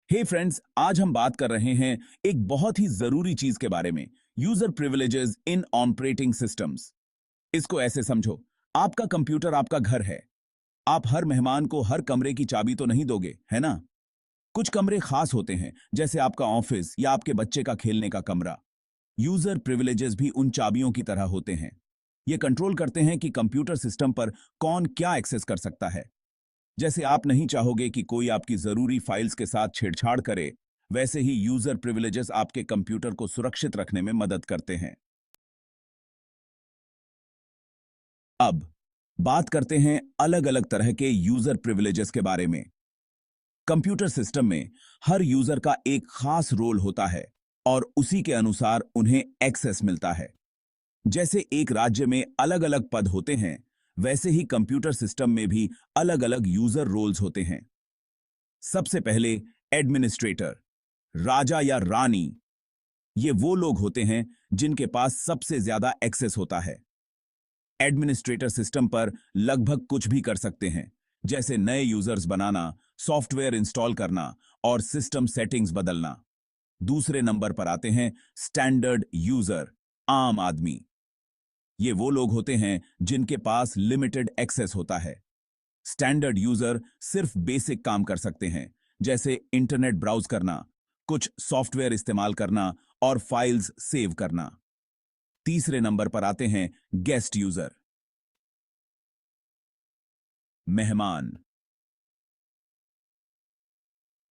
हे friends, आज हम बात कर रहे हैं एक बहुत ही जरूरी चीज के बारे में। यूजर प्रिविलेजेस इन ऑपरेटिंग सिस्टम्स। इसको ऐसे समझो, आपका कंप्यूटर आपका घर है। आप हर मेहमान को हर कमरे की चाबी तो नहीं दोगे, है ना? कुछ कमरे खास होते हैं, जैसे आपका ऑफिस या आपके बच्चे का खेलने का कमरा। यूजर प्रिविलेजेस भी उन चाबियों की तरह होते हैं। ये कंट्रोल करते हैं कि कंप्यूटर सिस्टम पर कौन क्या एक्सेस कर सकता है। जैसे आप नहीं चाहोगे कि कोई आपकी जरूरी फाइल्स के साथ छेड़छाड़ करे, वैसे ही यूजर प्रिविलेजेस आपके कंप्यूटर को सुरक्षित रखने में मदद करते हैं। अब बात करते हैं अलग अलग तरह के यूजर प्रिविलेजेस के बारे में। कंप्यूटर सिस्टम में हर यूजर का एक खास रोल होता है और उसी के अनुसार उन्हें एक्सेस मिलता है। जैसे एक राज्य में अलग अलग पद होते हैं, वैसे ही कंप्यूटर सिस्टम में भी अलग अलग यूजर रोल्स होते हैं। सबसे पहले एडमिनिस्ट्रेटर, राजा या रानी। ये वो लोग होते हैं जिनके पास सबसे ज्यादा एक्सेस होता है। एडमिनिस्ट्रेटर सिस्टम पर लगभग कुछ भी कर सकते हैं, जैसे नए यूजर्स बनाना, सॉफ्टवेयर इंस्टॉल करना और सिस्टम सेटिंग्स बदलना। दूसरे नंबर पर आते हैं स्टैंडर्ड यूजर, आम आदमी। ये वो लोग होते हैं जिनके पास लिमिटेड एक्सेस होता है। स्टैंडर्ड यूजर सिर्फ बेसिक काम कर सकते हैं, जैसे इंटरनेट ब्राउज करना, कुछ सॉफ्टवेयर इस्तेमाल करना और फाइल्स सेव करना। तीसरे नंबर पर आते हैं गेस्ट यूजर, मेहमान।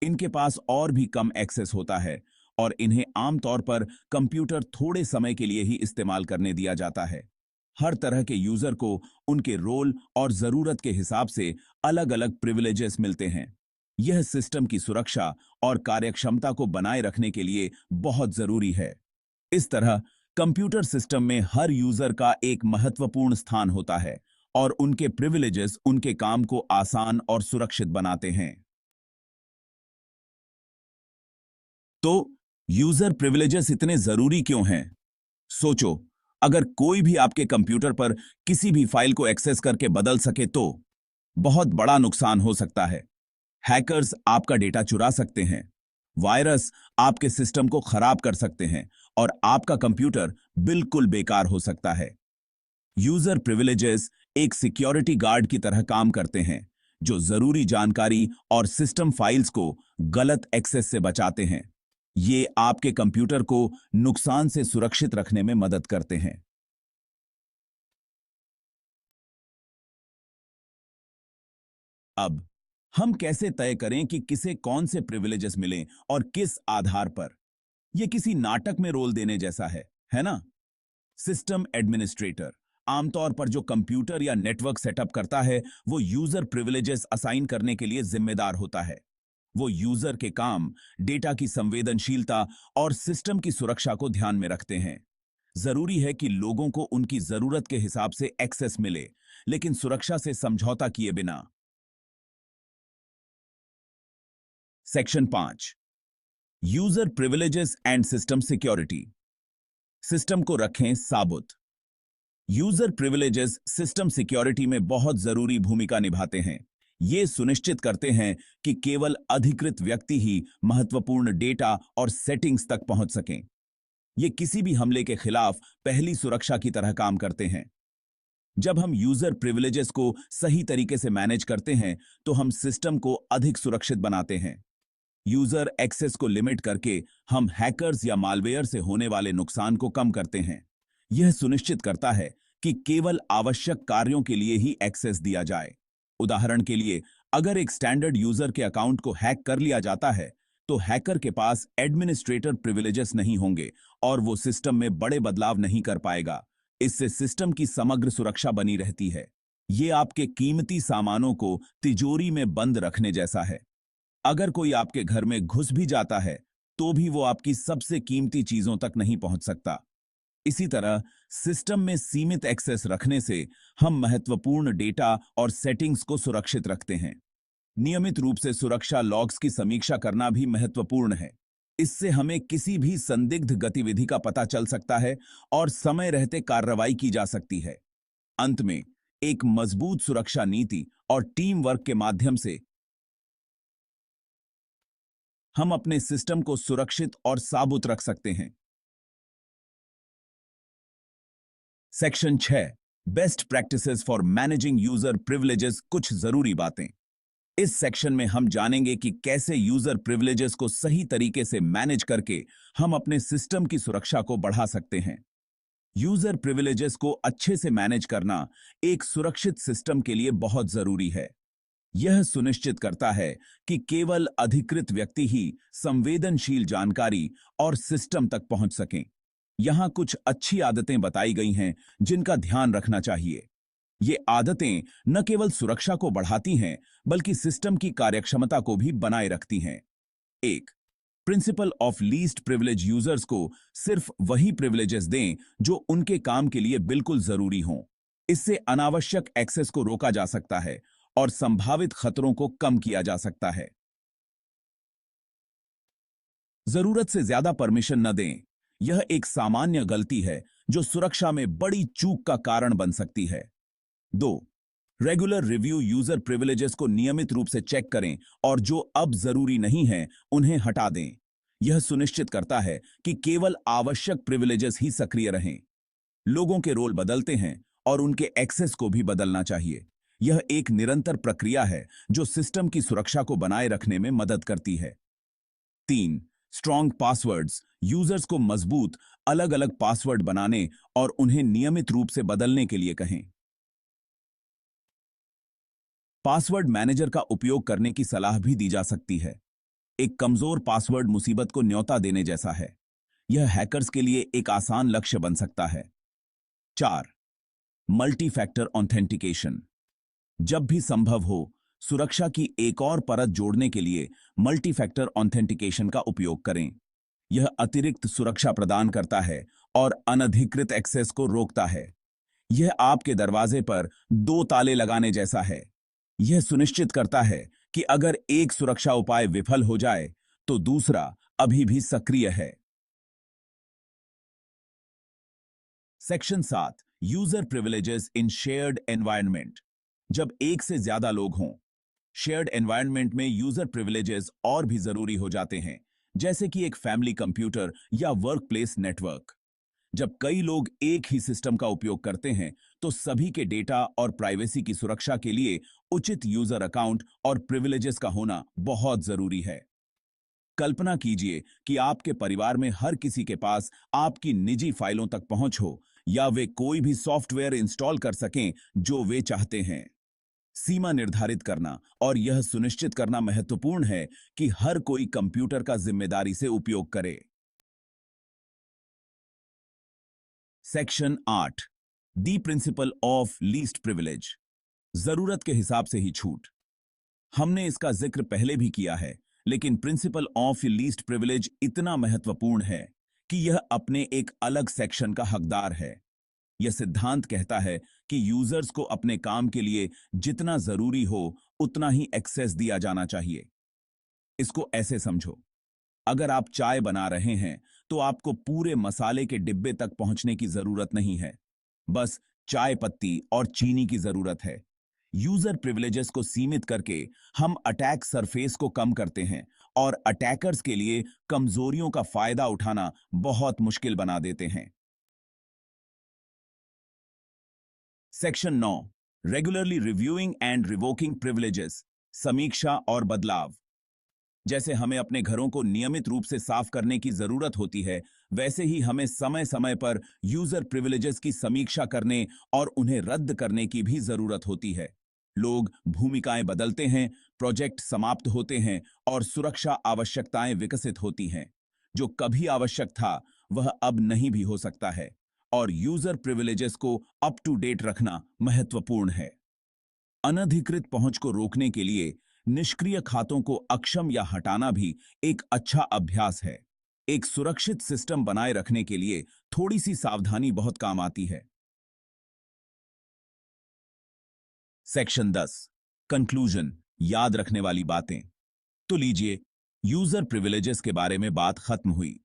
इनके पास और भी कम एक्सेस होता है और इन्हें आमतौर पर कंप्यूटर थोड़े समय के लिए ही इस्तेमाल करने दिया जाता है। हर तरह के यूजर को उनके रोल और जरूरत के हिसाब से अलग अलग प्रिविलेजेस मिलते हैं। यह सिस्टम की सुरक्षा और कार्यक्षमता को बनाए रखने के लिए बहुत जरूरी है। इस तरह कंप्यूटर सिस्टम में हर यूजर का एक महत्वपूर्ण स्थान होता है और उनके प्रिविलेजेस उनके काम को आसान और सुरक्षित बनाते हैं। तो यूजर प्रिविलेजेस इतने जरूरी क्यों हैं? सोचो, अगर कोई भी आपके कंप्यूटर पर किसी भी फाइल को एक्सेस करके बदल सके तो बहुत बड़ा नुकसान हो सकता है। हैकर्स आपका डेटा चुरा सकते हैं, वायरस आपके सिस्टम को खराब कर सकते हैं और आपका कंप्यूटर बिल्कुल बेकार हो सकता है। यूजर प्रिविलेजेस एक सिक्योरिटी गार्ड की तरह काम करते हैं, जो जरूरी जानकारी और सिस्टम फाइल्स को गलत एक्सेस से बचाते हैं। ये आपके कंप्यूटर को नुकसान से सुरक्षित रखने में मदद करते हैं। अब हम कैसे तय करें कि किसे कौन से प्रिविलेजेस मिलें और किस आधार पर? यह किसी नाटक में रोल देने जैसा है ना? सिस्टम एडमिनिस्ट्रेटर आमतौर पर जो कंप्यूटर या नेटवर्क सेटअप करता है, वो यूजर प्रिविलेजेस असाइन करने के लिए जिम्मेदार होता है। वो यूजर के काम, डेटा की संवेदनशीलता और सिस्टम की सुरक्षा को ध्यान में रखते हैं। जरूरी है कि लोगों को उनकी जरूरत के हिसाब से एक्सेस मिले, लेकिन सुरक्षा से समझौता किए बिना। Section 5, user privileges and system security. System को रखें साबुत। यूजर प्रिविलेजेस सिस्टम सिक्योरिटी में बहुत जरूरी भूमिका निभाते हैं। ये सुनिश्चित करते हैं कि केवल अधिकृत व्यक्ति ही महत्वपूर्ण डेटा और सेटिंग्स तक पहुंच सकें। ये किसी भी हमले के खिलाफ पहली सुरक्षा की तरह काम करते हैं। जब हम यूजर प्रिविलेजेस को सही तरीके से मैनेज करते हैं, तो हम सिस्टम को अधिक सुरक्षित बनाते हैं। यूजर एक्सेस को लिमिट करके हम हैकर्स या मालवेयर से होने वाले नुकसान को कम करते हैं। यह सुनिश्चित करता है कि केवल आवश्यक कार्यों के लिए ही एक्सेस दिया जाए। उदाहरण के लिए, अगर एक स्टैंडर्ड यूजर के अकाउंट को हैक कर लिया जाता है, तो हैकर के पास एडमिनिस्ट्रेटर प्रिविलेजेस नहीं होंगे और वो सिस्टम में बड़े बदलाव नहीं कर पाएगा। इससे सिस्टम की समग्र सुरक्षा बनी रहती है। ये आपके कीमती सामानों को तिजोरी में बंद रखने जैसा है। अगर कोई आपके घर में घुस भी जाता है, तो भी वो आपकी सबसे कीमती चीजों तक नहीं पहुंच सकता। इसी तरह सिस्टम में सीमित एक्सेस रखने से हम महत्वपूर्ण डेटा और सेटिंग्स को सुरक्षित रखते हैं। नियमित रूप से सुरक्षा लॉग्स की समीक्षा करना भी महत्वपूर्ण है। इससे हमें किसी भी संदिग्ध गतिविधि का पता चल सकता है और समय रहते कार्रवाई की जा सकती है। अंत में, एक मजबूत सुरक्षा नीति और टीम वर्क के माध्यम से हम अपने सिस्टम को सुरक्षित और साबुत रख सकते हैं। Section 6, best practices for managing user privileges, कुछ जरूरी बातें। इस सेक्शन में हम जानेंगे कि कैसे यूजर प्रिविलेजेस को सही तरीके से मैनेज करके हम अपने सिस्टम की सुरक्षा को बढ़ा सकते हैं। यूजर प्रिविलेजेस को अच्छे से मैनेज करना एक सुरक्षित सिस्टम के लिए बहुत जरूरी है। यह सुनिश्चित करता है कि केवल अधिकृत व्यक्ति ही संवेदनशील जानकारी और सिस्टम तक पहुंच सकें। यहां कुछ अच्छी आदतें बताई गई हैं जिनका ध्यान रखना चाहिए। ये आदतें न केवल सुरक्षा को बढ़ाती हैं बल्कि सिस्टम की कार्यक्षमता को भी बनाए रखती हैं। 1, principle of least privilege, users को सिर्फ वही प्रिविलेजेस दें जो उनके काम के लिए बिल्कुल जरूरी हों। इससे अनावश्यक एक्सेस को रोका जा सकता है और संभावित खतरों को कम किया जा सकता है। जरूरत से ज्यादा परमिशन न दें। यह एक सामान्य गलती है जो सुरक्षा में बड़ी चूक का कारण बन सकती है। 2, रेगुलर रिव्यू, यूजर प्रिविलेजेस को नियमित रूप से चेक करें और जो अब जरूरी नहीं है उन्हें हटा दें। यह सुनिश्चित करता है कि केवल आवश्यक प्रिविलेजेस ही सक्रिय रहें। लोगों के रोल बदलते हैं और उनके एक्सेस को भी बदलना चाहिए। यह एक निरंतर प्रक्रिया है जो सिस्टम की सुरक्षा को बनाए रखने में मदद करती है। 3, स्ट्रॉन्ग पासवर्ड्स, यूजर्स को मजबूत अलग अलग पासवर्ड बनाने और उन्हें नियमित रूप से बदलने के लिए कहें। पासवर्ड मैनेजर का उपयोग करने की सलाह भी दी जा सकती है। एक कमजोर पासवर्ड मुसीबत को न्योता देने जैसा है। यह हैकर्स के लिए एक आसान लक्ष्य बन सकता है। 4, मल्टी फैक्टर ऑथेंटिकेशन, जब भी संभव हो सुरक्षा की एक और परत जोड़ने के लिए मल्टी फैक्टर ऑथेंटिकेशन का उपयोग करें। यह अतिरिक्त सुरक्षा प्रदान करता है और अनधिकृत एक्सेस को रोकता है। यह आपके दरवाजे पर 2 ताले लगाने जैसा है। यह सुनिश्चित करता है कि अगर एक सुरक्षा उपाय विफल हो जाए तो दूसरा अभी भी सक्रिय है। सेक्शन 7, यूजर प्रिविलेजेस इन शेयर्ड एनवायरनमेंट, जब एक से ज्यादा लोग हों। शेयर्ड एनवायरनमेंट में यूजर प्रिविलेजेस और भी जरूरी हो जाते हैं, जैसे कि एक फैमिली कंप्यूटर या वर्कप्लेस नेटवर्क। जब कई लोग एक ही सिस्टम का उपयोग करते हैं तो सभी के डेटा और प्राइवेसी की सुरक्षा के लिए उचित यूजर अकाउंट और प्रिविलेजेस का होना बहुत जरूरी है। कल्पना कीजिए कि आपके परिवार में हर किसी के पास आपकी निजी फाइलों तक पहुंच हो या वे कोई भी सॉफ्टवेयर इंस्टॉल कर सकें जो वे चाहते हैं। सीमा निर्धारित करना और यह सुनिश्चित करना महत्वपूर्ण है कि हर कोई कंप्यूटर का जिम्मेदारी से उपयोग करे। Section 8, the principle of least privilege, जरूरत के हिसाब से ही छूट। हमने इसका जिक्र पहले भी किया है, लेकिन प्रिंसिपल ऑफ लीस्ट प्रिविलेज इतना महत्वपूर्ण है कि यह अपने एक अलग सेक्शन का हकदार है। यह सिद्धांत कहता है कि यूजर्स को अपने काम के लिए जितना जरूरी हो उतना ही एक्सेस दिया जाना चाहिए। इसको ऐसे समझो, अगर आप चाय बना रहे हैं तो आपको पूरे मसाले के डिब्बे तक पहुंचने की जरूरत नहीं है, बस चाय पत्ती और चीनी की जरूरत है। यूजर प्रिविलेजेस को सीमित करके हम अटैक सरफेस को कम करते हैं और अटैकर्स के लिए कमजोरियों का फायदा उठाना बहुत मुश्किल बना देते हैं। Section 9, regularly reviewing and revoking privileges, समीक्षा और बदलाव। जैसे हमें अपने घरों को नियमित रूप से साफ करने की जरूरत होती है, वैसे ही हमें समय समय पर यूजर प्रिविलेजेस की समीक्षा करने और उन्हें रद्द करने की भी जरूरत होती है। लोग भूमिकाएं बदलते हैं, प्रोजेक्ट समाप्त होते हैं और सुरक्षा आवश्यकताएं विकसित होती हैं। जो कभी आवश्यक था वह अब नहीं भी हो सकता है और यूजर प्रिविलेजेस को अप टू डेट रखना महत्वपूर्ण है। अनधिकृत पहुंच को रोकने के लिए निष्क्रिय खातों को अक्षम या हटाना भी एक अच्छा अभ्यास है। एक सुरक्षित सिस्टम बनाए रखने के लिए थोड़ी सी सावधानी बहुत काम आती है। सेक्शन 10, कंक्लूजन, याद रखने वाली बातें। तो लीजिए, यूजर प्रिविलेजेस के बारे में बात खत्म हुई।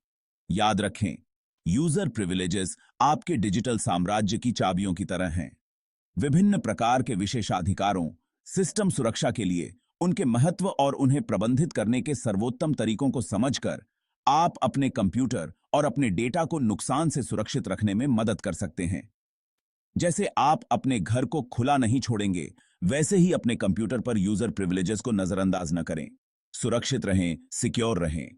याद रखें, यूजर प्रिविलेजेस आपके डिजिटल साम्राज्य की चाबियों की तरह हैं। विभिन्न प्रकार के विशेषाधिकारों, सिस्टम सुरक्षा के लिए उनके महत्व और उन्हें प्रबंधित करने के सर्वोत्तम तरीकों को समझकर आप अपने कंप्यूटर और अपने डेटा को नुकसान से सुरक्षित रखने में मदद कर सकते हैं। जैसे आप अपने घर को खुला नहीं छोड़ेंगे, वैसे ही अपने कंप्यूटर पर यूजर प्रिविलेजेस को नजरअंदाज न करें। सुरक्षित रहें, सिक्योर रहें।